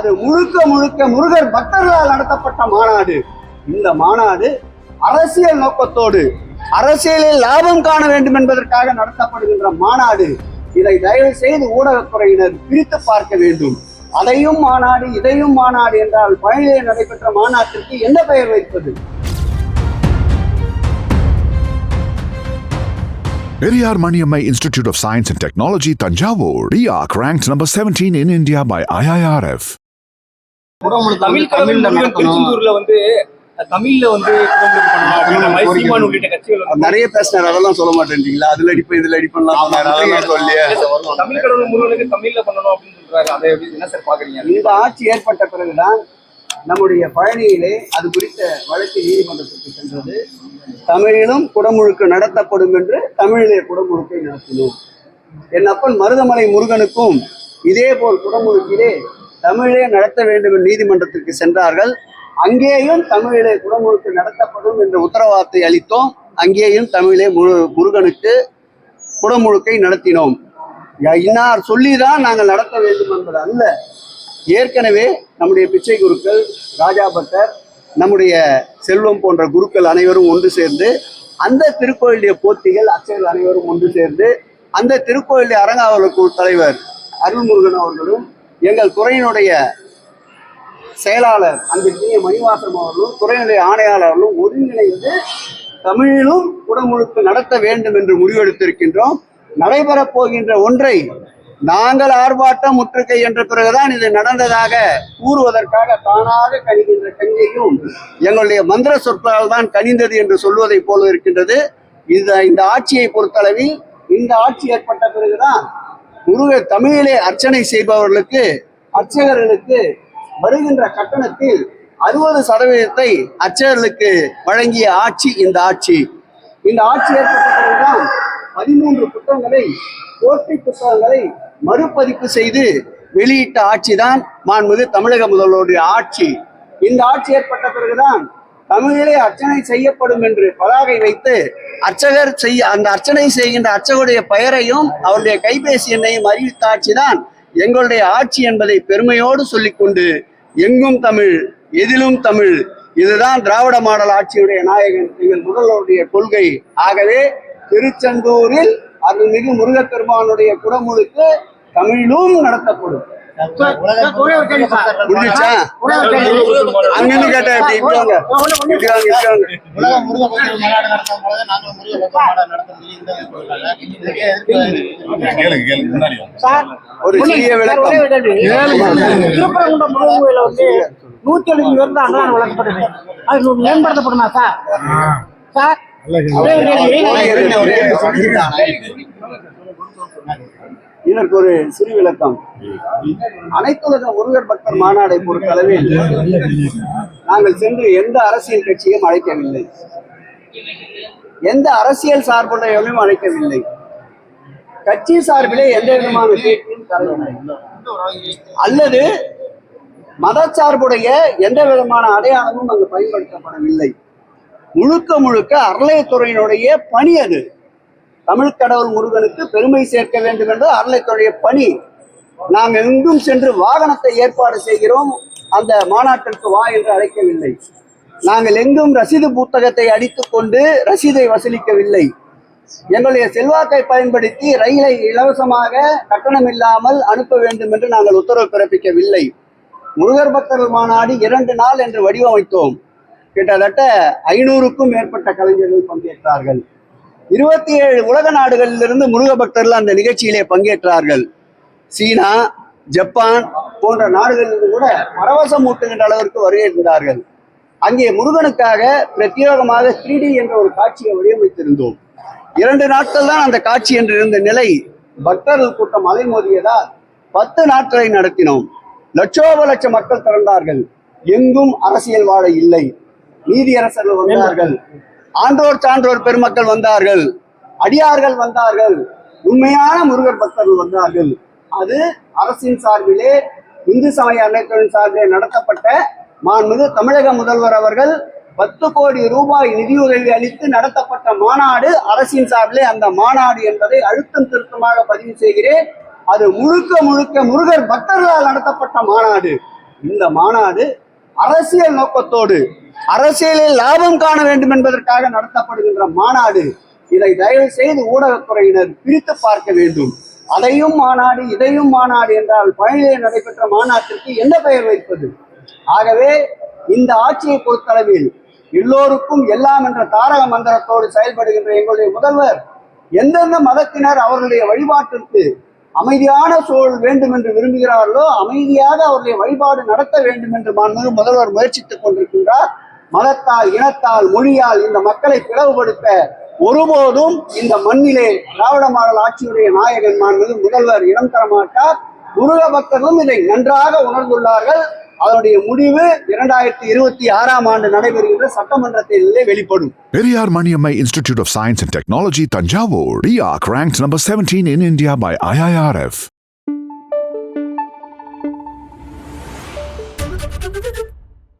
அது முழுக்க முழுக்க முருகர் பக்தர்களால் நடத்தப்பட்ட மாநாடு. இந்த மாநாடு அரசியல் நோக்கத்தோடு அரசியலில் லாபம் காண வேண்டும் என்பதற்காக நடத்தப்படுகின்ற மாநாடு. இதை தயவு செய்து ஊடகத்துறையினர் பிரித்து பார்க்க வேண்டும். அதையும் மாநாடு இதையும் மாநாடு என்றால் பழனியிலே நடைபெற்ற மாநாட்டிற்கு என்ன பெயர் வைப்பது? Periyar Maniammai Institute of Science and Technology, Tanjavur. RIAC ranked number 17 in India by IIRF. நிறைய பேசினார், அதெல்லாம் சொல்ல மாட்டேன்றீங்களா? அதுல அடிப்ப இதுல அடிப்பலாம் தமிழ் கடவுள் முருகனுக்கு தமிழ்ல பண்ணணும் அப்படின்னு சொல்றாரு. அதை என்ன சார் பாக்குறீங்க? இந்த ஆட்சி ஏற்பட்ட பிறகுதான் நம்முடைய பழனியிலே அது குறித்த வழக்கு நீதிமன்றத்திற்கு சென்றது. தமிழிலும் குடமுழுக்கு நடத்தப்படும் என்று தமிழிலே குடமுழுக்கை நடத்தினோம். என் அப்பன் மருதமலை முருகனுக்கும் இதே போல் குடமுழுக்கிலே தமிழே நடத்த வேண்டும் என்று நீதிமன்றத்திற்கு சென்றார்கள். அங்கேயும் தமிழிலே குடமுழுக்கு நடத்தப்படும் என்ற உத்தரவாதத்தை அளித்தோம். அங்கேயும் தமிழே முருகனுக்கு குடமுழுக்கை நடத்தினோம். இன்னார் சொல்லிதான் நாங்கள் நடத்த வேண்டும் என்பது அல்ல. ஏற்கனவே நம்முடைய பிச்சை குருக்கள், ராஜா பட்டர், நம்முடைய செல்வம் போன்ற குருக்கள் அனைவரும் ஒன்று சேர்ந்து, அந்த திருக்கோயிலுடைய போத்திகள் அர்ச்சகர்கள் அனைவரும் ஒன்று சேர்ந்து, அந்த திருக்கோயிலுடைய அறங்காவலர் குழு தலைவர் அருள்முருகன் அவர்களும் எங்கள் துறையினுடைய செயலாளர் அன்பிற்குரிய மணிவாசம் அவர்களும் துறையினுடைய ஆணையாளர்களும் ஒருங்கிணைந்து தமிழிலும் குடமுழுக்கு நடத்த வேண்டும் என்று முடிவெடுத்திருக்கின்றோம். நடைபெறப் போகின்ற ஒன்றை நாங்கள் ஆர்ப்பாட்டம் முற்றுகை என்ற பிறகுதான் இது நடந்ததாக கூறுவதற்காக தானாக கணிகின்ற கனியையும் எங்களுடைய மந்திர சொற்களால் தான் கனிந்தது என்று சொல்வதை போல இருக்கின்றது. இந்த ஆட்சியை பொறுத்தளவில் இந்த ஆட்சி ஏற்பட்ட பிறகுதான் தமிழிலே அர்ச்சனை செய்பவர்களுக்கு அர்ச்சகர்களுக்கு வருகின்ற கட்டணத்தில் 60% அர்ச்சகர்களுக்கு வழங்கிய ஆட்சி இந்த ஆட்சி. இந்த ஆட்சி ஏற்பட்ட பிறகுதான் 13 புத்தகங்களை போட்டி புத்தகங்களை மறுபதிப்பு செய்து வெளியிட்ட ஆட்சிதான் மாண்புமிகு தமிழக முதல்வருடைய ஆட்சி. இந்த ஆட்சி ஏற்பட்ட பிறகுதான் தமிழிலே அர்ச்சனை செய்யப்படும் என்று பதாகை வைத்து அந்த அர்ச்சனை செய்கின்ற அர்ச்சகருடைய பெயரையும் அவருடைய கைபேசி எண்ணையும் அறிவித்த ஆட்சிதான் எங்களுடைய ஆட்சி என்பதை பெருமையோடு சொல்லிக்கொண்டு எங்கும் தமிழ் எதிலும் தமிழ், இதுதான் திராவிட மாடல் ஆட்சியுடைய நாயகன் எங்கள் முதல்வருடைய கொள்கை. ஆகவே திருச்செந்தூரில் அருள்மிகு முருகப்பெருமானுடைய குடமுழுக்கு தமிழிலும் நடத்தப்படும். முடிஞ்சா அங்கிருந்து கேட்ட ஒரு சிறிய விளக்கம். திருப்பரங்குன்றம் முருகன் கோயில வந்து 170 பேர் தான் அன்னதானம் வழங்கப்படுது. அது மேம்படுத்தப்படுமா சார்? சார் இதற்கு ஒரு சிறு விளக்கம். அனைத்துலக முருகர் பக்தர் மாநாடை பொறுத்தளவில் நாங்கள் சென்று எந்த அரசியல் கட்சியும் அழைக்கவில்லை, எந்த அரசியல் சார்புடையவரையும் அழைக்கவில்லை, கட்சி சார்பிலே எந்த விதமான கேட்கும் தரவில்லை, அல்லது மத சார்புடைய எந்த விதமான அடையாளமும் அங்கு பயன்படுத்தப்படவில்லை. முழுக்க முழுக்க அறநிலையத்துறையினுடைய பணி அது. தமிழ் கடவுள் முருகனுக்கு பெருமை சேர்க்க வேண்டும் என்று அறநிலையத்துறைய பணி. நாங்கள் எங்கும் சென்று வாகனத்தை ஏற்பாடு செய்கிறோம், அந்த மாநாட்டிற்கு வா என்று அழைக்கவில்லை. நாங்கள் எங்கும் ரசீது புத்தகத்தை அடித்துக் கொண்டு ரசீதை வசூலிக்கவில்லை. எங்களுடைய செல்வாக்கை பயன்படுத்தி ரயிலை இலவசமாக கட்டணம் இல்லாமல் அனுப்ப வேண்டும் என்று நாங்கள் உத்தரவு பிறப்பிக்கவில்லை. முருகர் பக்தர்கள் மாநாடு 2 நாள் என்று வடிவமைத்தோம். கிட்டத்தட்ட 500க்கும் மேற்பட்ட கலைஞர்கள் பங்கேற்றார்கள். 27 உலக நாடுகளிலிருந்து முருக பக்தர்கள் அந்த நிகழ்ச்சியிலே பங்கேற்றார்கள். சீனா, ஜப்பான் போன்ற நாடுகளிலிருந்து கூட பரவசம் ஊட்டுகின்ற அளவிற்கு வருகிறார்கள். அங்கே முருகனுக்காக பிரத்யேகமாக 3D என்ற ஒரு காட்சியை வடிவமைத்திருந்தோம். 2 நாட்கள் தான் அந்த காட்சி என்று இருந்த நிலை பக்தர்கள் கூட்டம் அலைமோதியதால் 10 நாட்களை நடத்தினோம். லட்சோப லட்ச மக்கள் திரண்டார்கள். எங்கும் அரசியல் வாழ இல்லை. நீதியரசர்கள் வந்தார்கள், ஆன்றோர் சான்றோர் பெருமக்கள் வந்தார்கள், அடியார்கள் வந்தார்கள், உண்மையான முருகர் பக்தர்கள் வந்தார்கள். அது அரசின் சார்பிலே இந்து சமய அறநிலையத்துறையின் சார்பிலே நடத்தப்பட்ட மாண்புமிகு தமிழக முதல்வர் அவர்கள் 10 கோடி ரூபாய் நிதியுதவி அளித்து நடத்தப்பட்ட மாநாடு அரசின் சார்பிலே. அந்த மாநாடு என்பதை அழுத்தம் திருத்தமாக பதிவு செய்கிறேன். அது முழுக்க முழுக்க முருகர் பக்தர்களால் நடத்தப்பட்ட மாநாடு. இந்த மாநாடு அரசியல் நோக்கத்தோடு அரசியலில் லாபம் காண வேண்டும் என்பதற்காக நடத்தப்படுகின்ற மாநாடு. இதை தயவு செய்து ஊடகத்துறையினர் பிரித்து பார்க்க வேண்டும். அதையும் மாநாடு இதையும் மாநாடு என்றால் பழனியிலே நடைபெற்ற மாநாட்டிற்கு என்ன பெயர் வைப்பது? ஆகவே இந்த ஆட்சியை பொறுத்தளவில் எல்லோருக்கும் எல்லாம் என்ற தாரக மந்திரத்தோடு செயல்படுகின்ற எங்களுடைய முதல்வர் எந்தெந்த மதத்தினர் அவர்களுடைய வழிபாட்டிற்கு அமைதியான சூழல் வேண்டும் என்று விரும்புகிறார்களோ அமைதியாக அவருடைய வழிபாடு நடத்த வேண்டும் என்று மாண்புமிகு முதல்வர் முயற்சித்துக் கொண்டிருக்கின்றார். மதத்தால், இனத்தால், மொழியால் இந்த மக்களை பிளவுபடுத்த ஒருபோதும் இந்த மண்ணிலே திராவிட மாடல் ஆட்சியுடைய நாயகன் மாண்புமிகு முதல்வர் இடம் தர மாட்டார். முருக பக்தர்களும் இதை நன்றாக உணர்ந்துள்ளார்கள். அதனுடைய முடிவு 2026 நடைபெறுகின்ற சட்டமன்றத்திலே வெளிப்படும். Periyar Maniammai Institute of Science and Technology, Tanjavur. RIAC ranked number 17 in India by IIRF.